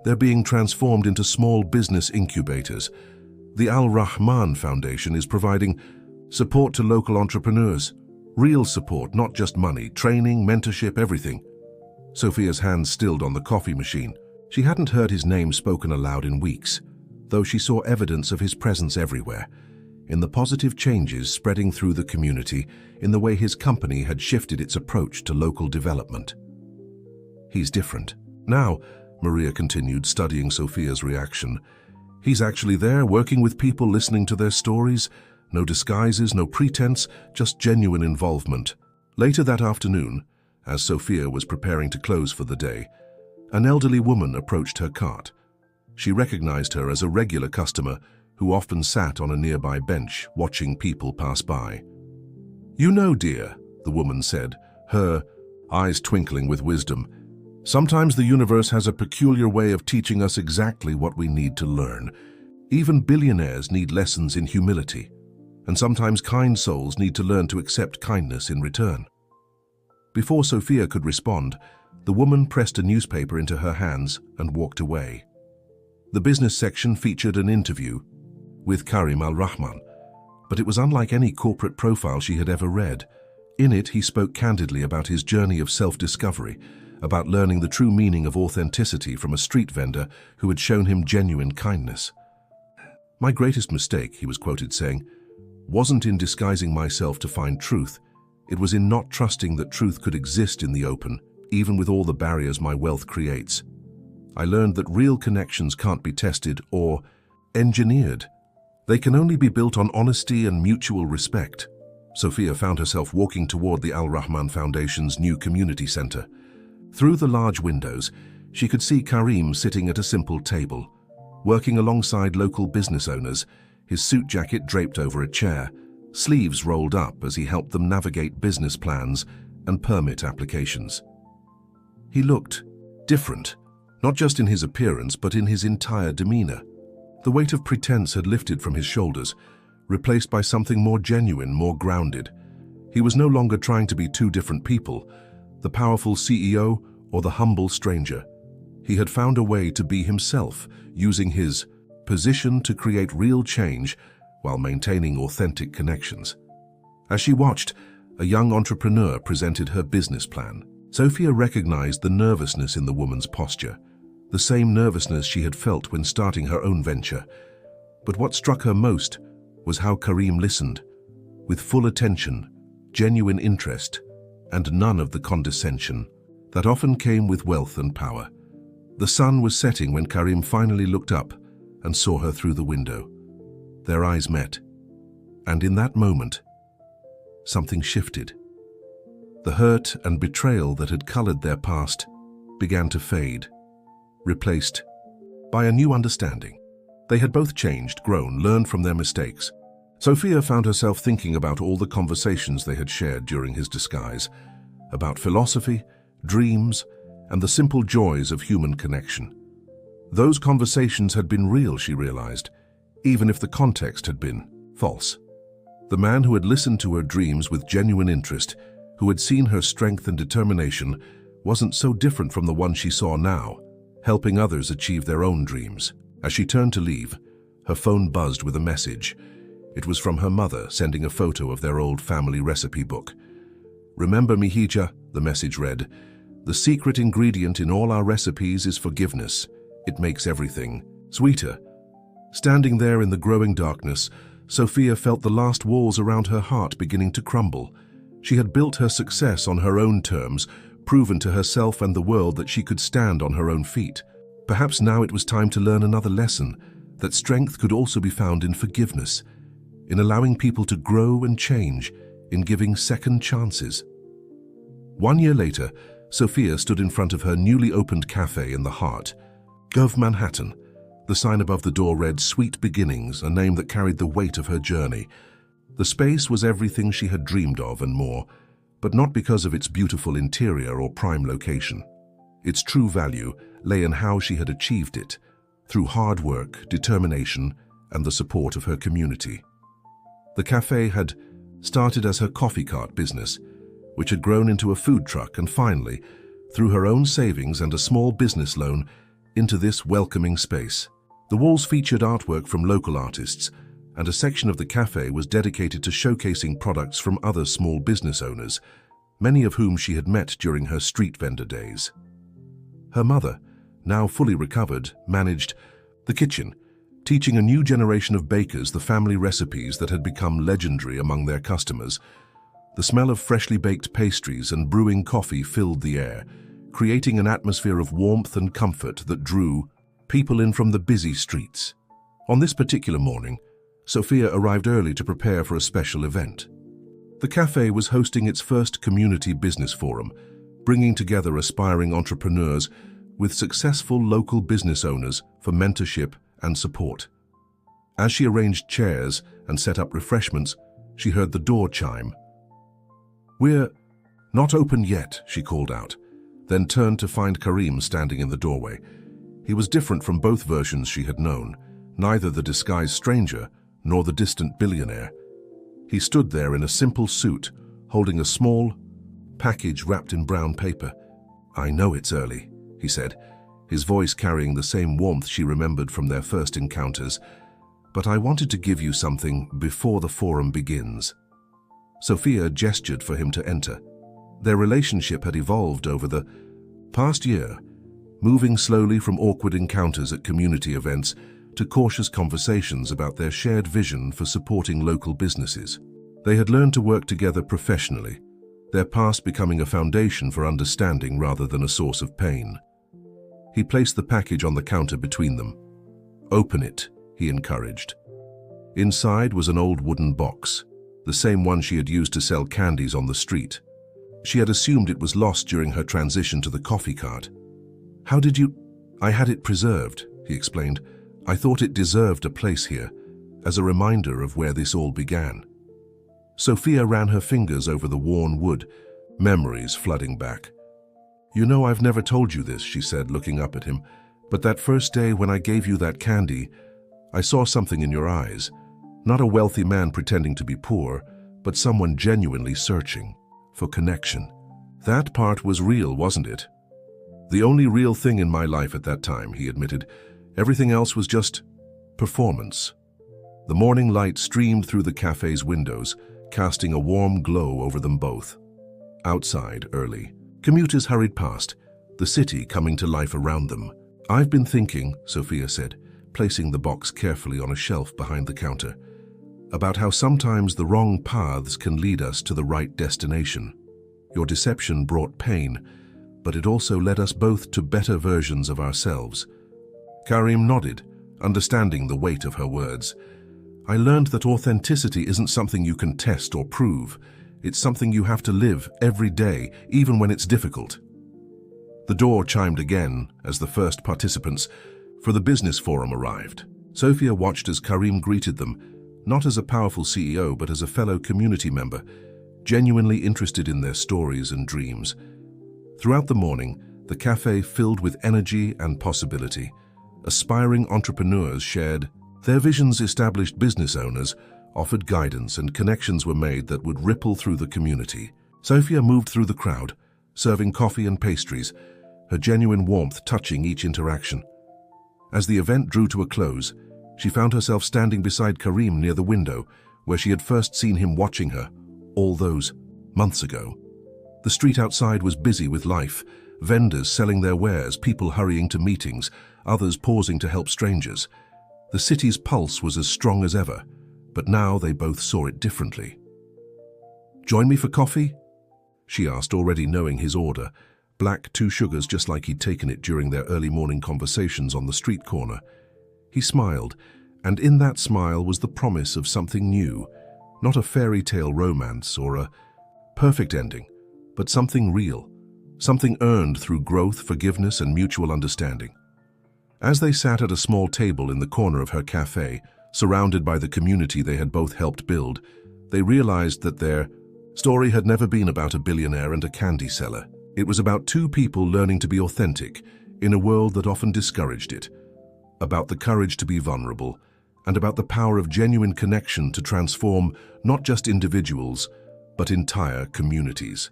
They're being transformed into small business incubators. The Al-Rahman Foundation is providing support to local entrepreneurs. Real support, not just money, training, mentorship, everything." Sophia's hands stilled on the coffee machine. She hadn't heard his name spoken aloud in weeks, though she saw evidence of his presence everywhere, in the positive changes spreading through the community, in the way his company had shifted its approach to local development. "He's different. Now," Maria continued, studying Sophia's reaction, "he's actually there, working with people, listening to their stories. No disguises, no pretense, just genuine involvement." Later that afternoon, as Sophia was preparing to close for the day, an elderly woman approached her cart. She recognized her as a regular customer who often sat on a nearby bench watching people pass by. "You know, dear," the woman said, her eyes twinkling with wisdom, "sometimes the universe has a peculiar way of teaching us exactly what we need to learn. Even billionaires need lessons in humility, and sometimes kind souls need to learn to accept kindness in return." Before Sophia could respond, the woman pressed a newspaper into her hands and walked away. The business section featured an interview with Karim Al-Rahman, but it was unlike any corporate profile she had ever read. In it, he spoke candidly about his journey of self-discovery, about learning the true meaning of authenticity from a street vendor who had shown him genuine kindness. "My greatest mistake," he was quoted saying, "wasn't in disguising myself to find truth. It was in not trusting that truth could exist in the open, even with all the barriers my wealth creates. I learned that real connections can't be tested or engineered. They can only be built on honesty and mutual respect." Sophia found herself walking toward the Al-Rahman Foundation's new community center. Through the large windows, she could see Karim sitting at a simple table, working alongside local business owners, his suit jacket draped over a chair, sleeves rolled up as he helped them navigate business plans and permit applications. He looked different, not just in his appearance but in his entire demeanor. The weight of pretense had lifted from his shoulders, replaced by something more genuine, more grounded. He was no longer trying to be two different people, the powerful CEO or the humble stranger. He had found a way to be himself, using his position to create real change while maintaining authentic connections. As she watched, a young entrepreneur presented her business plan. Sophia recognized the nervousness in the woman's posture, the same nervousness she had felt when starting her own venture. But what struck her most was how Karim listened, with full attention, genuine interest, and none of the condescension that often came with wealth and power. The sun was setting when Karim finally looked up and saw her through the window. Their eyes met, and in that moment, something shifted. The hurt and betrayal that had colored their past began to fade, replaced by a new understanding. They had both changed, grown, learned from their mistakes. Sophia found herself thinking about all the conversations they had shared during his disguise, about philosophy, dreams, and the simple joys of human connection. Those conversations had been real, she realized, even if the context had been false. The man who had listened to her dreams with genuine interest, who had seen her strength and determination, wasn't so different from the one she saw now, helping others achieve their own dreams. As she turned to leave, her phone buzzed with a message. It was from her mother, sending a photo of their old family recipe book. "Remember, Mihija," the message read, "the secret ingredient in all our recipes is forgiveness. It makes everything sweeter." Standing there in the growing darkness, Sophia felt the last walls around her heart beginning to crumble. She had built her success on her own terms, proven to herself and the world that she could stand on her own feet. Perhaps now it was time to learn another lesson, that strength could also be found in forgiveness, in allowing people to grow and change, in giving second chances. 1 year later, Sophia stood in front of her newly opened cafe in the heart of Manhattan, The sign above the door read Sweet Beginnings, a name that carried the weight of her journey. The space was everything she had dreamed of and more, but not because of its beautiful interior or prime location. Its true value lay in how she had achieved it, through hard work, determination, and the support of her community. The cafe had started as her coffee cart business, which had grown into a food truck and finally, through her own savings and a small business loan, into this welcoming space. The walls featured artwork from local artists, and a section of the cafe was dedicated to showcasing products from other small business owners, many of whom she had met during her street vendor days. Her mother, now fully recovered, managed the kitchen, teaching a new generation of bakers the family recipes that had become legendary among their customers. The smell of freshly baked pastries and brewing coffee filled the air, creating an atmosphere of warmth and comfort that drew people in from the busy streets. On this particular morning, Sophia arrived early to prepare for a special event. The cafe was hosting its first community business forum, bringing together aspiring entrepreneurs with successful local business owners for mentorship and support. As she arranged chairs and set up refreshments, she heard the door chime. "We're not open yet," she called out, then turned to find Karim standing in the doorway. He was different from both versions she had known, neither the disguised stranger nor the distant billionaire. He stood there in a simple suit, holding a small package wrapped in brown paper. "I know it's early," he said, his voice carrying the same warmth she remembered from their first encounters, "but I wanted to give you something before the forum begins." Sophia gestured for him to enter. Their relationship had evolved over the past year, moving slowly from awkward encounters at community events to cautious conversations about their shared vision for supporting local businesses. They had learned to work together professionally, their past becoming a foundation for understanding rather than a source of pain. He placed the package on the counter between them. "Open it," he encouraged. Inside was an old wooden box, the same one she had used to sell candies on the street. She had assumed it was lost during her transition to the coffee cart. "How did you—" "I had it preserved," he explained. "I thought it deserved a place here, as a reminder of where this all began." Sophia ran her fingers over the worn wood, memories flooding back. "You know, I've never told you this," she said, looking up at him, "but that first day when I gave you that candy, I saw something in your eyes. Not a wealthy man pretending to be poor, but someone genuinely searching for connection. That part was real, wasn't it?" "The only real thing in my life at that time," he admitted. "Everything else was just performance." The morning light streamed through the cafe's windows, casting a warm glow over them both. Outside, early, commuters hurried past, the city coming to life around them. "I've been thinking," Sophia said, placing the box carefully on a shelf behind the counter, "about how sometimes the wrong paths can lead us to the right destination. Your deception brought pain, but it also led us both to better versions of ourselves." Karim nodded, understanding the weight of her words. "I learned that authenticity isn't something you can test or prove. It's something you have to live every day, even when it's difficult." The door chimed again as the first participants for the business forum arrived. Sophia watched as Karim greeted them, not as a powerful CEO, but as a fellow community member, genuinely interested in their stories and dreams. Throughout the morning, the cafe filled with energy and possibility. Aspiring entrepreneurs shared their visions, established business owners offered guidance, and connections were made that would ripple through the community. Sophia moved through the crowd, serving coffee and pastries, her genuine warmth touching each interaction. As the event drew to a close, she found herself standing beside Karim near the window, where she had first seen him watching her, all those months ago. The street outside was busy with life, vendors selling their wares, people hurrying to meetings, others pausing to help strangers. The city's pulse was as strong as ever, but now they both saw it differently. "Join me for coffee?" she asked, already knowing his order. Black, 2 sugars, just like he'd taken it during their early morning conversations on the street corner. He smiled, and in that smile was the promise of something new, not a fairy tale romance or a perfect ending, but something real, something earned through growth, forgiveness, and mutual understanding. As they sat at a small table in the corner of her cafe, surrounded by the community they had both helped build, they realized that their story had never been about a billionaire and a candy seller. It was about two people learning to be authentic in a world that often discouraged it, about the courage to be vulnerable, and about the power of genuine connection to transform not just individuals, but entire communities.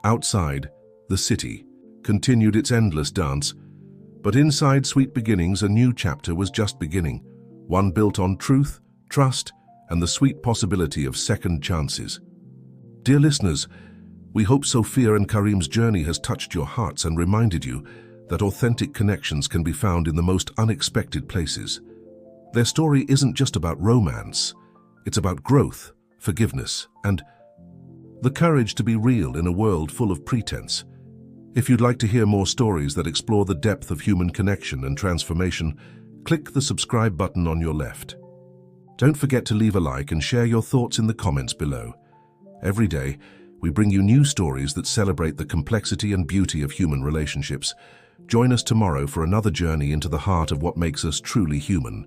Outside, the city continued its endless dance, but inside Sweet Beginnings a new chapter was just beginning, one built on truth, trust, and the sweet possibility of second chances. Dear listeners, we hope Sophia and Karim's journey has touched your hearts and reminded you that authentic connections can be found in the most unexpected places. Their story isn't just about romance, it's about growth, forgiveness, and the courage to be real in a world full of pretense. If you'd like to hear more stories that explore the depth of human connection and transformation, click the subscribe button on your left. Don't forget to leave a like and share your thoughts in the comments below. Every day, we bring you new stories that celebrate the complexity and beauty of human relationships. Join us tomorrow for another journey into the heart of what makes us truly human.